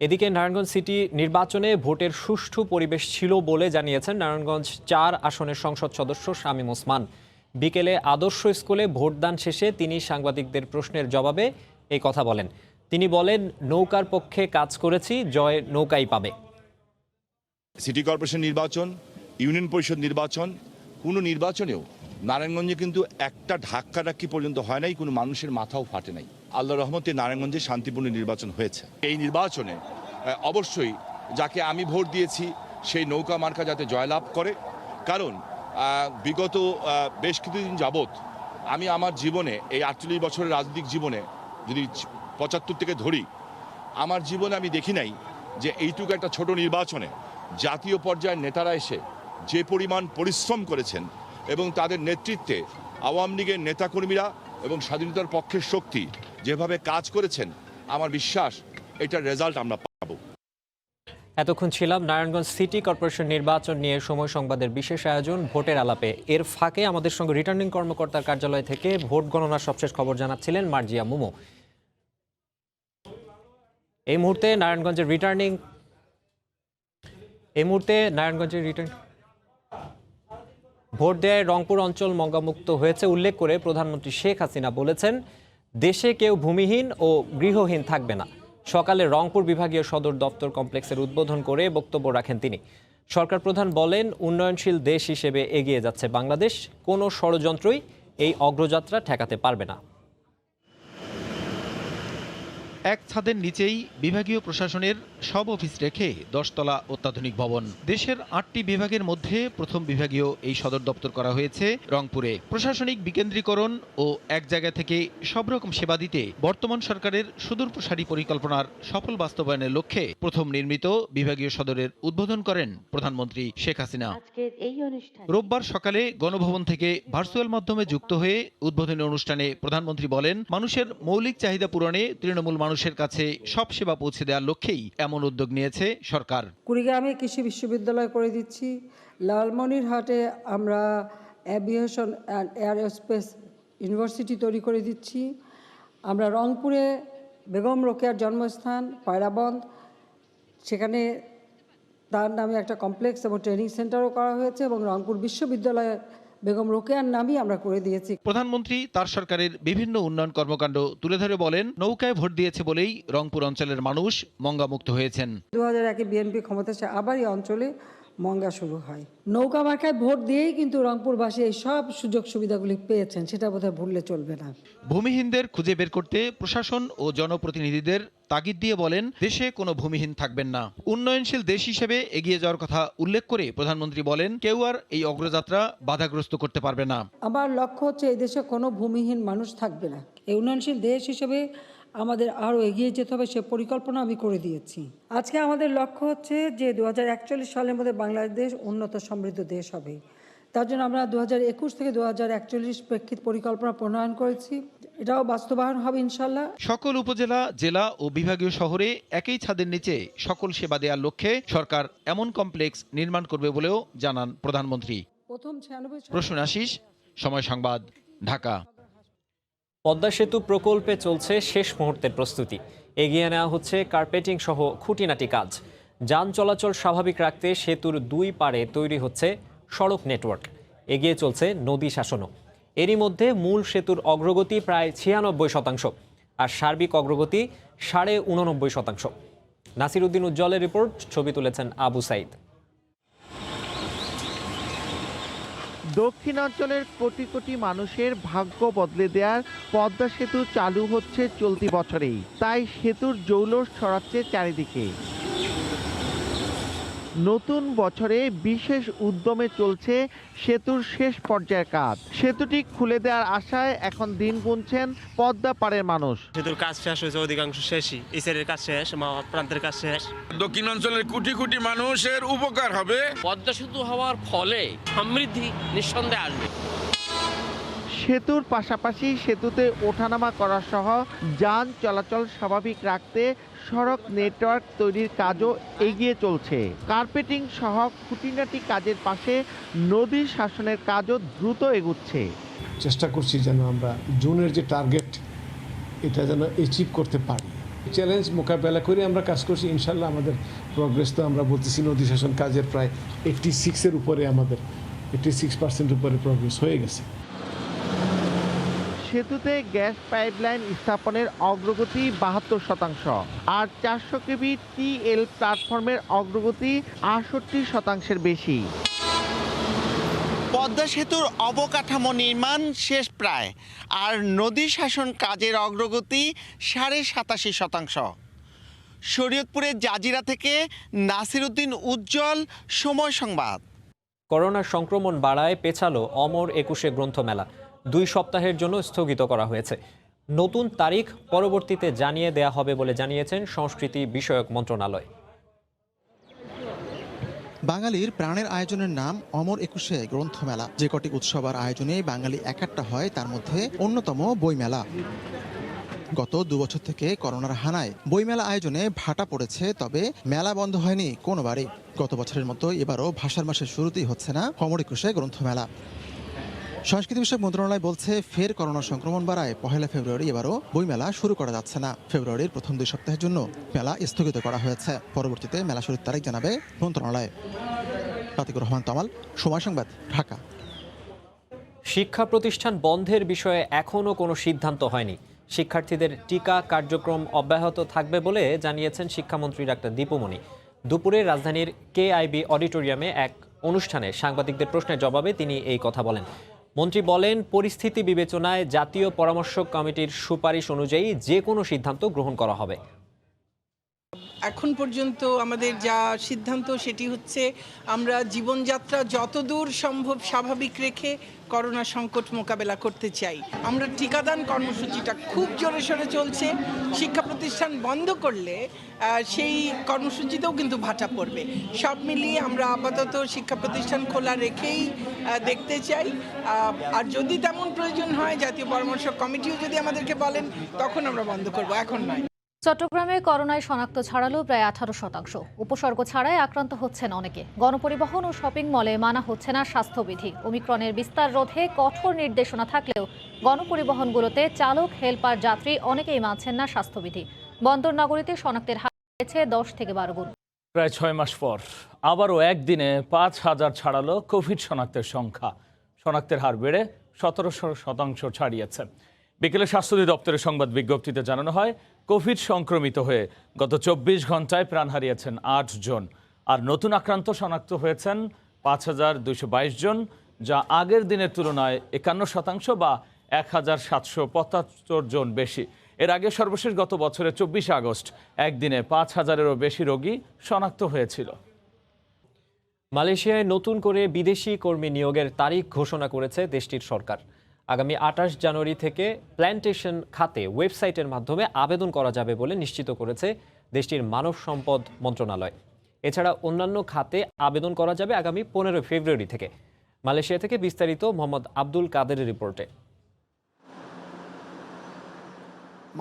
এদিকে নারায়ণগঞ্জ সিটি নির্বাচনে ভোটের সুষ্ঠু পরিবেশ ছিল বলে জানিয়েছেন নারায়ণগঞ্জ ৪ আসনের সংসদ সদস্য শামীম ওসমান। বিকেলে আদর্শ স্কুলে ভোটদান শেষে তিনি সাংবাদিকদের প্রশ্নের জবাবে এই কথা বলেন। তিনি বলেন, নৌকার পক্ষে কাজ করেছি, জয় নৌকাই পাবে। সিটি কর্পোরেশন নির্বাচন, ইউনিয়ন পরিষদ নির্বাচন, কোনো নির্বাচনেও নারায়ণগঞ্জে কিন্তু একটা ধাক্কাধাক্কি পর্যন্ত হয় নাই, কোনো মানুষের মাথাও ফাটে নাই। আল্লাহর রহমতে নারায়ণগঞ্জে শান্তিপূর্ণ নির্বাচন হয়েছে। এই নির্বাচনে অবশ্যই যাকে আমি ভোট দিয়েছি সেই নৌকা মার্কা যাতে জয়লাভ করে, কারণ বিগত বেশ কিছুদিন যাবৎ আমি আমার জীবনে এই 48 বছরের রাজনৈতিক জীবনে যদি 75 থেকে ধরি, আমার জীবনে আমি দেখি নাই যে এইটুকু একটা ছোট নির্বাচনে জাতীয় পর্যায়ের নেতারা এসে যে পরিমাণ পরিশ্রম করেছেন এবং তাদের নেতৃত্বে আওয়ামী লীগের নেতাকর্মীরা এবং স্বাধীনতার পক্ষের শক্তি যেভাবে কাজ করেছেন, আমার বিশ্বাস এটার রেজাল্ট আমরা পাব। এতক্ষণ ছিলাম নারায়ণগঞ্জ সিটি কর্পোরেশন নির্বাচন নিয়ে সময় সংবাদের বিশেষ আয়োজন ভোটের আলাপে। এর ফাঁকে আমাদের সঙ্গে রিটার্নিং কর্মকর্তার কার্যালয় থেকে ভোট গণনার সবশেষ খবর জানাচ্ছিলেন মার্জিয়া মুমু। এই মুহূর্তে নারায়ণগঞ্জের রিটার্নিং ভোট দেয় রংপুর অঞ্চল মঙ্গামুক্ত হয়েছে উল্লেখ করে প্রধানমন্ত্রী শেখ হাসিনা বলেছেন, দেশে কেউ ভূমিহীন ও গৃহহীন থাকবে না। সকালে রংপুর বিভাগীয় সদর দপ্তর কমপ্লেক্সের উদ্বোধন করে বক্তব্য রাখেন তিনি। সরকার প্রধান বলেন, উন্নয়নশীল দেশ হিসেবে এগিয়ে যাচ্ছে বাংলাদেশ, কোনো ষড়যন্ত্রই এই অগ্রযাত্রা ঠেকাতে পারবে না। এক ছাদের নিচেই বিভাগীয় প্রশাসনের সব অফিস রেখে 10 তলা অত্যাধুনিক ভবন। দেশের 8টি বিভাগের মধ্যে প্রথম বিভাগীয় এই সদর দপ্তর করা হয়েছে রংপুরে। প্রশাসনিক বিকেন্দ্রীকরণ ও এক জায়গা থেকে সব রকম সেবা দিতে বর্তমান সরকারের সুদূরপ্রসারী পরিকল্পনার সফল বাস্তবায়নের লক্ষ্যে প্রথম নির্মিত বিভাগীয় সদরের উদ্বোধন করেন প্রধানমন্ত্রী শেখ হাসিনা। রোববার সকালে গণভবন থেকে ভার্চুয়াল মাধ্যমে যুক্ত হয়ে উদ্বোধনী অনুষ্ঠানে প্রধানমন্ত্রী বলেন, মানুষের মৌলিক চাহিদা পূরণে তৃণমূল মানুষের কাছে সব সেবা পৌঁছে দেওয়ার লক্ষ্যেই এমন উদ্যোগ নিয়েছে সরকার। কুড়িগ্রামে কৃষি বিশ্ববিদ্যালয় করে দিচ্ছি, লালমনিরহাটে আমরা অ্যাভিয়েশন অ্যান্ড এয়ারস্পেস ইউনিভার্সিটি তৈরি করে দিচ্ছি, আমরা রংপুরে বেগম রোকেয়ার জন্মস্থান পায়রাবন্দ, সেখানে তার নামে একটা কমপ্লেক্স এবং ট্রেনিং সেন্টারও করা হয়েছে এবং রংপুর বিশ্ববিদ্যালয়ে বেগম রোকেয়ার নামই আমরা করে দিয়েছি। প্রধানমন্ত্রী তার সরকারের বিভিন্ন উন্নয়ন কর্মকাণ্ড তুলে ধরে বলেন, নৌকায় ভোট দিয়েছে বলেই রংপুর অঞ্চলের মানুষ মঙ্গামুক্ত হয়েছেন। 2001-এ বিএনপি ক্ষমতায় আসে, আবার এই অঞ্চলে মঙ্গা শুরু হয়। নৌকা মার্কায় ভোট দিয়েই কিন্তু রংপুরবাসী এই সব সুযোগ সুবিধাগুলি পেয়েছেন, সেটা বোধহয় ভুললে চলবে না। ভূমিহীনদের খুঁজে বের করতে প্রশাসন ও জনপ্রতিনিধিদের তাগিদ দিয়ে বলেন, দেশে কোনো ভূমিহীন থাকবেন না। উন্নয়নশীল দেশ হিসেবে এগিয়ে যাওয়ার কথা উল্লেখ করে প্রধানমন্ত্রী বলেন, কেউ আর এই অগ্রযাত্রা বাধাগ্রস্ত করতে পারবে না। আমার লক্ষ্য হচ্ছে এই দেশে কোনো ভূমিহীন মানুষ থাকবে না। এই উন্নয়নশীল দেশ হিসেবে আমাদের আরও এগিয়ে যেতে হবে, সে পরিকল্পনা আমি করে দিয়েছি। আজকে আমাদের লক্ষ্য হচ্ছে যে 2041 সালের মধ্যে বাংলাদেশ উন্নত সমৃদ্ধ দেশ হবে। তার জন্য আমরা 2021 থেকে 2041 প্রেক্ষিত পরিকল্পনা প্রণয়ন করেছি, এটাও বাস্তবায়ন হবে ইনশাল্লাহ। সকল উপজেলা, জেলা ও বিভাগীয় শহরে একই ছাদের নিচে সকল সেবা দেওয়ার লক্ষ্যে সরকার এমন কমপ্লেক্স নির্মাণ করবে বলেও জানান প্রধানমন্ত্রী। প্রসূন আশিস, সময় সংবাদ, ঢাকা। পদ্মা সেতু প্রকল্পে চলছে শেষ মুহূর্তের প্রস্তুতি। এগিয়ে নেওয়া হচ্ছে কার্পেটিং সহ খুঁটিনাটি কাজ। যান চলাচল স্বাভাবিক রাখতে সেতুর দুই পাড়ে তৈরি হচ্ছে সড়ক নেটওয়ার্ক। এগিয়ে চলছে নদী শাসনও। এরই মধ্যে মূল সেতুর অগ্রগতি প্রায় 96% আর সার্বিক অগ্রগতি 89.5%। নাসির উদ্দিন উজ্জ্বলের রিপোর্ট, ছবি তুলেছেন আবু সাইদ। দক্ষিণাঞ্চলের কোটি কোটি মানুষের ভাগ্য বদলে দেওয়ার পদ্মা সেতু চালু হচ্ছে চলতি বছরেই, তাই সেতুর জৌলুস ছড়াচ্ছে চারিদিকে। নতুন বছরে বিশেষ উদ্যমে চলছে সেতুর শেষ পর্যায়ের কাজ। সেতুটি খুলে দেওয়ার আশায় এখন দিন গুনছেন পদ্মা পাড়ের মানুষ। সেতুর কাজ শেষ হয়েছে, অধিকাংশ শেষই। এই সাইডের কাজ শেষ, প্রান্তের কাজ শেষ। দক্ষিণাঞ্চলের কোটি কোটি মানুষের উপকার হবে। পদ্মা সেতু হওয়ার ফলে সমৃদ্ধি নিঃসন্দেহে আসবে। সেতুর পাশাপাশি সেতুতে ওঠানামা করা সহ যান চলাচল স্বাভাবিক রাখতে সড়ক নেটওয়ার্ক তৈরির কাজও এগিয়ে চলছে। কার্পেটিং সহ খুঁটিনাটি কাজের পাশে নদী শাসনের কাজও দ্রুত এগুচ্ছে। চেষ্টা করছি যেন আমরা জুনের যে টার্গেট, এটা যেন অ্যাচিভ করতে পারি। চ্যালেঞ্জ মোকাবেলা করে আমরা কাজ করছি। ইনশাল্লাহ আমাদের প্রোগ্রেস তো আমরা বলতেছি নদী শাসন কাজের প্রায় 86-এর উপরে, আমাদের 86% উপরে প্রোগ্রেস হয়ে গেছে। সেতুতে গ্যাস পাইপলাইন স্থাপনের অগ্রগতি 72%, আর 400 কেভি টিএল প্ল্যাটফর্মের অগ্রগতি 68% বেশি। পদ্মা সেতুর অবকাঠামো নির্মাণ শেষ প্রায়, আর নদী শাসন কাজের অগ্রগতি 87.5%। শরীয়তপুরের জাজিরা থেকে নাসির উদ্দিন উজ্জ্বল, সময় সংবাদ। করোনার সংক্রমণ বাড়ায় পেছালো অমর 21 গ্রন্থমেলা, 2 সপ্তাহের জন্য স্থগিত করা হয়েছে। নতুন তারিখ পরবর্তীতে জানিয়ে দেয়া হবে বলে জানিয়েছেন সংস্কৃতি বিষয়ক মন্ত্রণালয়। বাঙালির প্রাণের আয়োজনের নাম অমর 21 গ্রন্থমেলা। যে কটি উৎসব আর আয়োজনে বাঙালি একাট্টা হয় তার মধ্যে অন্যতম বইমেলা। গত 2 বছর থেকে করোনার হানায় বইমেলা আয়োজনে ভাটা পড়েছে, তবে মেলা বন্ধ হয়নি কোনোবারই। গত বছরের মতো এবারও ভাষার মাসের শুরুতেই হচ্ছে না অমর 21 গ্রন্থমেলা। সংস্কৃতি বিষয়ক মন্ত্রণালয় বলছে, ফের করোনা সংক্রমণ বাড়ায় 1 ফেব্রুয়ারি এবারও বইমেলা শুরু করা যাচ্ছে না। ফেব্রুয়ারির প্রথম 2 সপ্তাহের জন্য মেলা স্থগিত করা হয়েছে। পরবর্তীতে মেলা শুরুর তারিখ জানাবে মন্ত্রণালয়। আতিকুর রহমান তমাল, সময় সংবাদ, ঢাকা। শিক্ষা প্রতিষ্ঠান বন্ধের বিষয়ে এখনও কোনো সিদ্ধান্ত হয়নি। শিক্ষার্থীদের টিকা কার্যক্রম অব্যাহত থাকবে বলে জানিয়েছেন শিক্ষামন্ত্রী ডাক্তার দীপুমণি। দুপুরে রাজধানীর কেআইবি অডিটোরিয়ামে এক অনুষ্ঠানে সাংবাদিকদের প্রশ্নের জবাবে তিনি এই কথা বলেন। মন্ত্রী বলেন, পরিস্থিতি বিবেচনায় জাতীয় পরামর্শক কমিটির সুপারিশ অনুযায়ী যে কোনো সিদ্ধান্ত গ্রহণ করা হবে। এখন পর্যন্ত আমাদের যা সিদ্ধান্ত সেটি হচ্ছে, আমরা জীবনযাত্রা যতদূর সম্ভব স্বাভাবিক রেখে করোনা সংকট মোকাবেলা করতে চাই। আমরা টিকাদান কর্মসূচিটা খুব জোরে সোরে চলছে। শিক্ষা প্রতিষ্ঠান বন্ধ করলে সেই কর্মসূচিতেও কিন্তু ভাটা পড়বে। সব মিলিয়ে আমরা আপাতত শিক্ষা প্রতিষ্ঠান খোলা রেখেই দেখতে চাই। আর যদি তেমন প্রয়োজন হয়, জাতীয় পরামর্শ কমিটিও যদি আমাদেরকে বলেন, তখন আমরা বন্ধ করব, এখন নয়। চট্টগ্রামে করোনায় শনাক্ত ছাড়ালো প্রায় 18%। উপসর্গ ছাড়াই আক্রান্ত হচ্ছেন অনেকে। গণপরিবহন ও শপিং মলে মানা হচ্ছে না স্বাস্থ্যবিধি। ওমিক্রনের বিস্তার রোধে কঠোর নির্দেশনা থাকলেও গণপরিবহনগুলোতে চালক, হেলপার, যাত্রী অনেকেই মানছেন না স্বাস্থ্যবিধি। বন্দর নগরীতে শনাক্তের হার বেড়েছে 10 থেকে 12 গুণ। প্রায় 6 মাস পর আবারও একদিনে 5,000 ছাড়ালো কোভিড শনাক্তের সংখ্যা। শনাক্তের হার বেড়ে 17% ছাড়িয়েছে। বিকেলে স্বাস্থ্য দপ্তরের সংবাদ বিজ্ঞপ্তিতে জানানো হয়, কোভিড সংক্রমিত হয়ে গত 24 ঘন্টায় প্রাণ হারিয়েছেন 8 জন, আর নতুন আক্রান্ত শনাক্ত হয়েছেন 5,222 জন, যা আগের দিনের তুলনায় 51% বা 1,775 জন বেশি। এর আগে সর্বশেষ গত বছরের 24 আগস্ট একদিনে 5,000-এরও বেশি রোগী শনাক্ত হয়েছিল। মালয়েশিয়ায় নতুন করে বিদেশি কর্মী নিয়োগের তারিখ ঘোষণা করেছে দেশটির সরকার। আগামী 28 জানুয়ারি থেকে প্ল্যান্টেশন খাতে ওয়েবসাইটের মাধ্যমে আবেদন করা যাবে বলে নিশ্চিত করেছে দেশটির মানব সম্পদ মন্ত্রণালয়। এছাড়া অন্যান্য খাতে আবেদন করা যাবে আগামী 15 ফেব্রুয়ারি থেকে। মালয়েশিয়া থেকে বিস্তারিত মোহাম্মদ আব্দুল কাদেরের রিপোর্টে।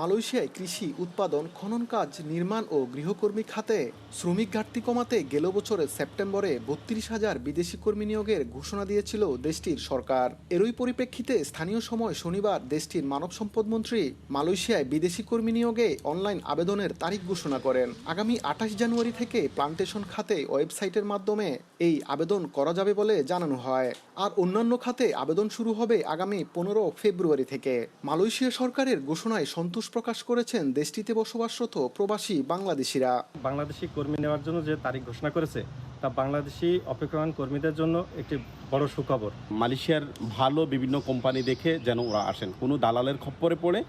মালয়েশিয়ায় কৃষি উৎপাদন, খনন কাজ, নির্মাণ ও গৃহকর্মী খাতে শ্রমিক ঘাটতি কমাতে গেল বছরের সেপ্টেম্বরে 32,000 বিদেশি কর্মী নিয়োগের ঘোষণা দিয়েছিল দেশটির সরকার। এরই পরিপ্রেক্ষিতে স্থানীয় সময় শনিবার দেশটির মানব সম্পদ মন্ত্রী মালয়েশিয়ায় বিদেশি কর্মী নিয়োগে অনলাইন আবেদনের তারিখ ঘোষণা করেন। আগামী 28 জানুয়ারি থেকে প্লান্টেশন খাতে ওয়েবসাইটের মাধ্যমে এই আবেদন করা যাবে বলে জানানো হয়। আর অন্যান্য খাতে আবেদন শুরু হবে আগামী 15 ফেব্রুয়ারি থেকে। মালয়েশিয়া সরকারের ঘোষণায় সন্তোষ প্রকাশ করেছেন দেশটিতে বসবাসরত প্রবাসী বাংলাদেশিরা। বাংলাদেশি কর্মী নেওয়ার জন্য যে তারিখ ঘোষণা করেছে, তা বাংলাদেশি অপেক্ষমান কর্মীদের জন্য একটি বড় সুখবর। মালয়েশিয়ার ভালো বিভিন্ন কোম্পানি দেখে যেন ওরা আসেন, কোনো দালালের খপ্পরে পড়ে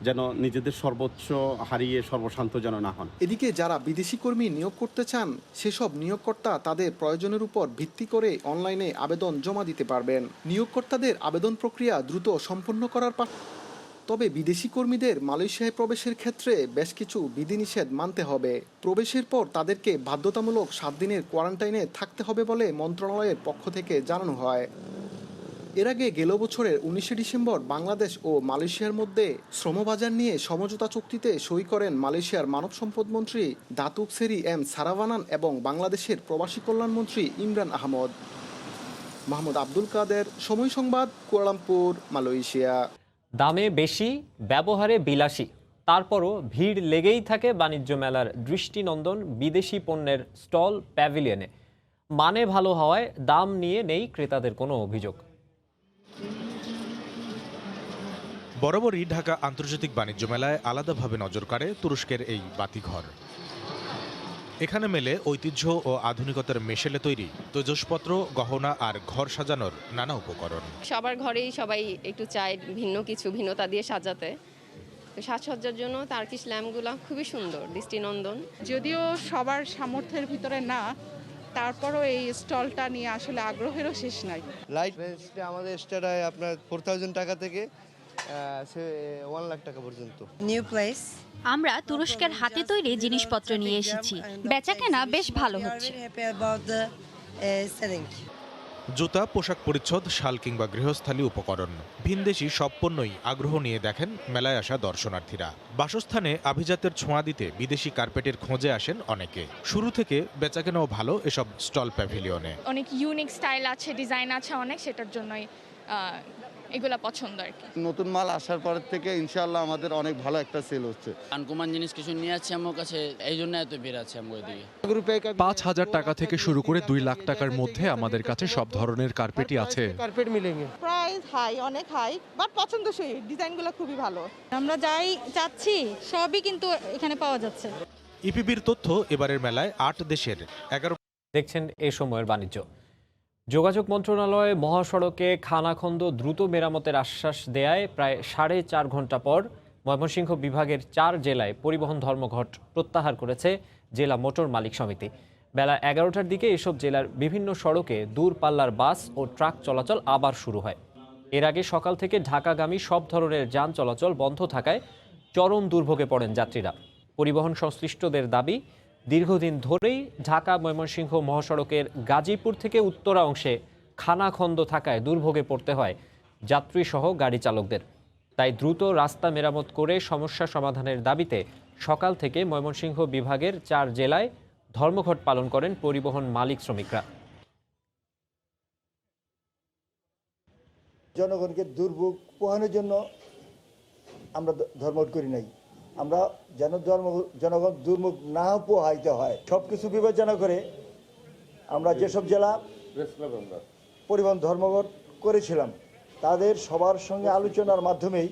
যেন নিজেদের সর্বোচ্চ হারিয়ে সর্বশান্ত যেন না হন। এদিকে যারা বিদেশি কর্মী নিয়োগ করতে চান, সেসব নিয়োগকর্তা তাদের প্রয়োজনের উপর ভিত্তি করে অনলাইনে আবেদন জমা দিতে পারবেন। নিয়োগকর্তাদের আবেদন প্রক্রিয়া দ্রুত সম্পন্ন করার তবে বিদেশি কর্মীদের মালয়েশিয়ায় প্রবেশের ক্ষেত্রে বেশ কিছু বিধিনিষেধ মানতে হবে। প্রবেশের পর তাদেরকে বাধ্যতামূলক 7 দিনের কোয়ারেন্টাইনে থাকতে হবে বলে মন্ত্রণালয়ের পক্ষ থেকে জানানো হয়। এর আগে গেল বছরের 19 ডিসেম্বর বাংলাদেশ ও মালয়েশিয়ার মধ্যে শ্রমবাজার নিয়ে সমঝোতা চুক্তিতে সই করেন মালয়েশিয়ার মানব সম্পদ মন্ত্রী দাতুক সেরি এম সারাভানান এবং বাংলাদেশের প্রবাসী কল্যাণ মন্ত্রী ইমরান আহমদ। মোহাম্মদ আব্দুল কাদের, সময় সংবাদ, কুয়ালালামপুর, মালয়েশিয়া। দামে বেশি, ব্যবহারে বিলাসী, তারপরও ভিড় লেগেই থাকে বাণিজ্য মেলার দৃষ্টিনন্দন বিদেশি পণ্যের স্টল প্যাভিলিয়নে। মানে ভালো হওয়ায় দাম নিয়ে নেই ক্রেতাদের কোনো অভিযোগ। বরাবরই ঢাকা আন্তর্জাতিক বাণিজ্য মেলায় আলাদাভাবে নজর কাড়ে তুরস্কের এই বাতিঘর। এখানে মেলে ঐতিহ্য ও আধুনিকতার মেশেলে তৈরি তৈজসপত্র, গহনা আর ঘর সাজানোর নানা উপকরণ। সবার ঘরেই সবাই একটু চায় ভিন্ন কিছু, ভিন্নতা দিয়ে সাজাতে। তো সাজসজ্জার জন্য টার্কিশ ল্যাম্পগুলো খুবই সুন্দর, দৃষ্টিনন্দন। যদিও সবার সামর্থ্যের ভিতরে না, তারপরও এই স্টলটা নিয়ে আসলে আগ্রহেরও শেষ নাই। লাইট রেঞ্জটা আমাদের স্টার্ট হয় আপনার 4000 টাকা থেকে 1 লাখ টাকা পর্যন্ত। New place. আমরা তুরস্কের হাতে তৈরি জিনিসপত্র নিয়ে এসেছি, বেচাকেনা বেশ ভালো হচ্ছে। জুতা, পোশাক পরিচ্ছদ, শাল কিংবা গৃহস্থালী উপকরণ, ভিনদেশি সব পণ্যই আগ্রহ নিয়ে দেখেন মেলায় আসা দর্শনার্থীরা। বাসস্থানে আভিজাত্যের ছোঁয়া দিতে বিদেশি কার্পেটের খোঁজে আসেন অনেকে। শুরু থেকে বেচাকেনাও ভালো এসব স্টল প্যাভিলিয়নে। অনেক ইউনিক স্টাইল আছে, ডিজাইন আছে অনেক, সেটার জন্যই এগুলা পছন্দ আর কি। নতুন মাল আসার পর থেকে ইনশাআল্লাহ আমাদের অনেক ভালো একটা সেল হচ্ছে। আনকমন জিনিস কিছু নিয়ে আসছে আমার কাছে, এই জন্য এত ভিড় আছে আমার দিকে। ৫,০০০ টাকা থেকে শুরু করে 2 লাখ টাকার মধ্যে আমাদের কাছে সব ধরনের কার্পেটই আছে। কার্পেট মিলেঙ্গে প্রাইস হাই, অনেক হাই, বাট পছন্দসই, ডিজাইনগুলো খুবই ভালো। আমরা যাই চাচ্ছি সবই কিন্তু এখানে পাওয়া যাচ্ছে। ইপিবির তথ্য, এবারের মেলায় 8 দেশের 11। দেখছেন এই সময়ের বাণিজ্য। যোগাযোগ মন্ত্রণালয় মহাসড়কে খানাখন্দ দ্রুত মেরামতের আশ্বাস দেয়ায় প্রায় 4.5 ঘন্টা পর ময়মনসিংহ বিভাগের 4 জেলায় পরিবহন ধর্মঘট প্রত্যাহার করেছে জেলা মোটর মালিক সমিতি। বেলা 11টার দিকে এসব জেলার বিভিন্ন সড়কে দূরপাল্লার বাস ও ট্রাক চলাচল আবার শুরু হয়। এর আগে সকাল থেকে ঢাকাগামী সব ধরনের যান চলাচল বন্ধ থাকায় চরম দুর্ভোগে পড়েন যাত্রীরা। পরিবহন সংশ্লিষ্টদের দাবি, দীর্ঘদিন ধরেই ঢাকা ময়মনসিংহ মহাসড়কের গাজীপুর থেকে উত্তরা অংশে খানাখন্দ থাকায় দুর্ভোগে পড়তে হয় যাত্রীসহ গাড়ি চালকদের। তাই দ্রুত রাস্তা মেরামত করে সমস্যা সমাধানের দাবিতে সকাল থেকে ময়মনসিংহ বিভাগের 4 জেলায় ধর্মঘট পালন করেন পরিবহন মালিক শ্রমিকরা। জনগণকে দুর্ভোগ পোহানোর জন্য আমরা ধর্মঘট করি নাই। আমরা যেন জনগণ দুর্ভোগ না পোহাইতে হয় সবকিছু বিবেচনা করে আমরা যেসব জেলা পরিবহন ধর্মঘট করেছিলাম তাদের সবার সঙ্গে আলোচনার মাধ্যমেই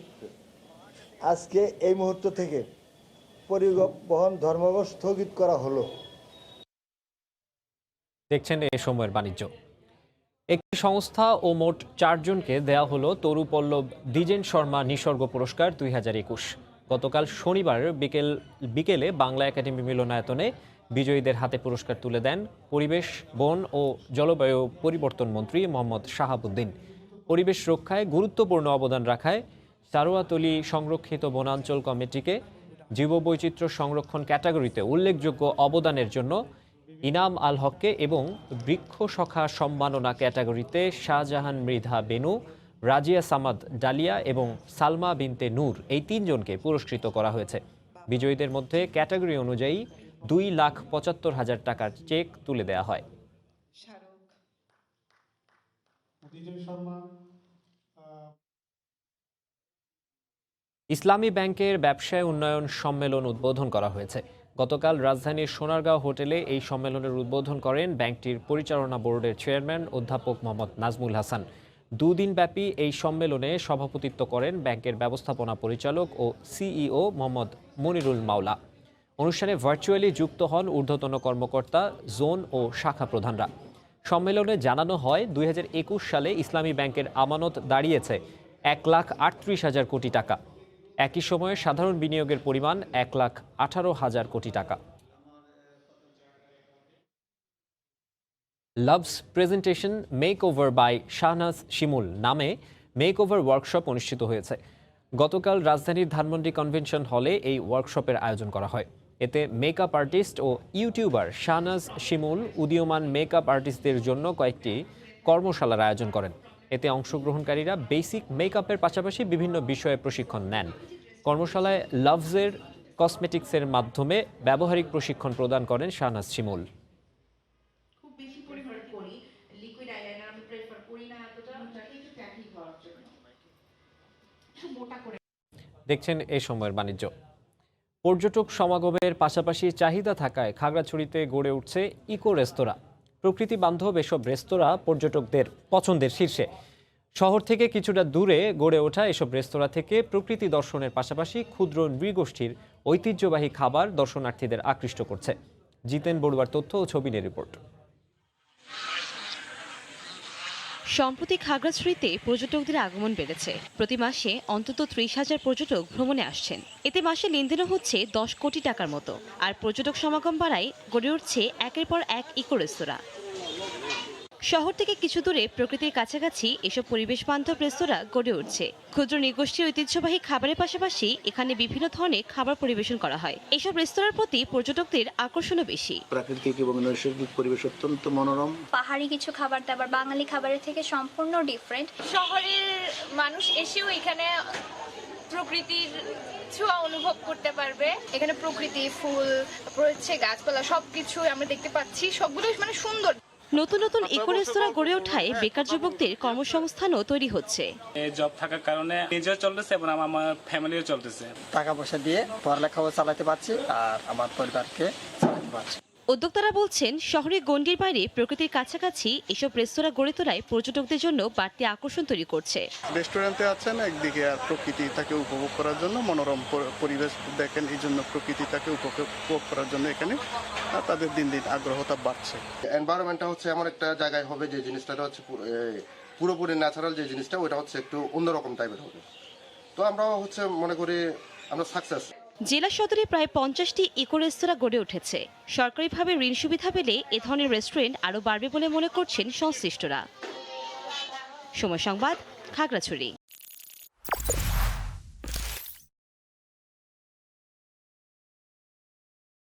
আজকে এই মুহূর্ত থেকে পরিবহন ধর্মঘট স্থগিত করা হলো। দেখছেন এই সময়ের বাণিজ্য। একটি সংস্থা ও মোট 4 জনকে দেয়া হলো তরুপল্লব দ্বিজেন শর্মা নিসর্গ পুরস্কার 2021। গতকাল শনিবার বিকেলে বাংলা একাডেমি মিলনায়তনে বিজয়ীদের হাতে পুরস্কার তুলে দেন পরিবেশ, বন ও জলবায়ু পরিবর্তন মন্ত্রী মোহাম্মদ শাহাবুদ্দিন। পরিবেশ রক্ষায় গুরুত্বপূর্ণ অবদান রাখায় সারোয়াতলী সংরক্ষিত বনাঞ্চল কমিটিকে জীববৈচিত্র্য সংরক্ষণ ক্যাটাগরিতে উল্লেখযোগ্য অবদানের জন্য ইনাম আল হককে এবং বৃক্ষ সখা সম্মাননা ক্যাটাগরিতে শাহজাহান মৃধা বেনু, রাজিয়া সামাদ ডালিয়া এবং সালমা বিনতে নূর, এই 3 জনকে পুরস্কৃত করা হয়েছে। বিজয়ীদের মধ্যে ক্যাটাগরি অনুযায়ী 2,75,000 টাকার চেক তুলে দেওয়া হয়। ইসলামী ব্যাংকের ব্যবসায় উন্নয়ন সম্মেলন উদ্বোধন করা হয়েছে। গতকাল রাজধানীর সোনারগাঁও হোটেলে এই সম্মেলনের উদ্বোধন করেন ব্যাংকটির পরিচালনা বোর্ডের চেয়ারম্যান অধ্যাপক মোহাম্মদ নাজমুল হাসান। 2 দিনব্যাপী এই সম্মেলনে সভাপতিত্ব করেন ব্যাংকের ব্যবস্থাপনা পরিচালক ও সিইও মোহাম্মদ মনিরুল মাওলা। অনুষ্ঠানে ভার্চুয়ালি যুক্ত হন ঊর্ধ্বতন কর্মকর্তা, জোন ও শাখা প্রধানরা। সম্মেলনে জানানো হয় 2021 সালে ইসলামী ব্যাংকের আমানত দাঁড়িয়েছে 1,38,000 কোটি টাকা। একই সময়ে সাধারণ বিনিয়োগের পরিমাণ 1,18,000 কোটি টাকা। Loves presentation makeover by Shahnaz Shimul নামে মেকওভার ওয়ার্কশপ অনুষ্ঠিত হয়েছে। গতকাল রাজধানীর ধানমন্ডি কনভেনশন হলে এই ওয়ার্কশপের আয়োজন করা হয়। এতে মেকআপ আর্টিস্ট ও ইউটিউবার শাহনাজ শিমুল উদীয়মান মেকআপ আর্টিস্টদের জন্য কয়েকটি কর্মশালার আয়োজন করেন। এতে অংশগ্রহণকারীরা বেসিক মেকআপের পাশাপাশি বিভিন্ন বিষয়ে প্রশিক্ষণ নেন। কর্মশালায় লাভসের কসমেটিক্সের মাধ্যমে ব্যবহারিক প্রশিক্ষণ প্রদান করেন শাহনাজ শিমুল। দেখছেন এই সময়ের বাণিজ্য। পর্যটক সমাগমের পাশাপাশি চাহিদা থাকায় খাগড়াছড়িতে গড়ে উঠছে ইকো রেস্তোরাঁ। প্রকৃতি বান্ধব এসব রেস্তোরাঁ পর্যটকদের পছন্দের শীর্ষে। শহর থেকে কিছুটা দূরে গড়ে ওঠা এসব রেস্তোরাঁ থেকে প্রকৃতি দর্শনের পাশাপাশি ক্ষুদ্র নৃগোষ্ঠীর ঐতিহ্যবাহী খাবার দর্শনার্থীদের আকৃষ্ট করছে। জিতেন বড়ুয়ার তথ্য ও ছবি নিয়ে রিপোর্ট। সম্প্রতি খাগড়াছড়িতে পর্যটকদের আগমন বেড়েছে। প্রতি মাসে অন্তত 30,000 পর্যটক ভ্রমণে আসছেন। এতে মাসে লেনদেনও হচ্ছে 10 কোটি টাকার মতো। আর পর্যটক সমাগম বাড়ায় গড়ে উঠছে একের পর এক ইকো রেস্তোরাঁ। শহর থেকে কিছু দূরে প্রকৃতির কাছাকাছি এসব পরিবেশ বান্ধব রেস্তোরাঁ গড়ে উঠছে। ক্ষুদ্র নৃগোষ্ঠীর ঐতিহ্যবাহী খাবারের পাশাপাশি এখানে বিভিন্ন ধরনের খাবার পরিবেশন করা হয়। এসব রেস্তোরাঁর প্রতি পর্যটকদের আকর্ষণও বেশি। প্রাকৃতিক এবং নৈসর্গিক পরিবেশ অত্যন্ত মনোরম। পাহাড়ি কিছু খাবার দাবার বাঙালি খাবারের থেকে সম্পূর্ণ ডিফারেন্ট। শহরের মানুষ এসেও এখানে প্রকৃতির ছোঁয়া অনুভব করতে পারবে। এখানে প্রকৃতি, ফুল, হচ্ছে গাছপালা সবকিছু আমরা দেখতে পাচ্ছি, সবগুলো মানে সুন্দর। নতুন নতুন ইকো রেস্তোরাঁ গড়ে ওঠায় বেকার যুবকদের কর্মসংস্থানও তৈরি হচ্ছে। জব থাকার কারণে নিজেও চলতেছে এবং আমার ফ্যামিলিও চলতেছে। টাকা পয়সা দিয়ে পড়ালেখাও চালাতে পারছি আর আমার পরিবারকে চালাতে পারছি। উদ্যোক্তারা বলছেন, শহরের গণ্ডির বাইরে প্রকৃতির কাছাকাছি এসব রেস্তোরাঁ গড়ে তোলায় পর্যটকদের জন্য বাড়তি আকর্ষণ তৈরি করছে। রেস্টুরেন্টে আছেন একদিকে আর প্রকৃতিটাকে উপভোগ করার জন্য মনোরম পরিবেশ দেখেন, এই জন্য প্রকৃতিটাকে উপভোগ করার জন্য এখানে তাদের দিন দিন আগ্রহতা বাড়ছে। এনভায়রনমেন্টটা হচ্ছে এমন একটা জায়গায় হবে যে জিনিসটা হচ্ছে পুরোপুরি ন্যাচারাল, যে জিনিসটা ওটা হচ্ছে একটু অন্যরকম টাইপের হবে। তো আমরা হচ্ছে মনে করি আমরা সাকসেস। জেলা সদরে প্রায় 50টি ইকো রেস্তোরাঁ গড়ে উঠেছে। সরকারিভাবে ঋণ সুবিধা পেলে এ ধরনের রেস্টুরেন্ট আরও বাড়বে বলে মনে করছেন সংশ্লিষ্টরা। সময় সংবাদ, খাগড়াছড়ি।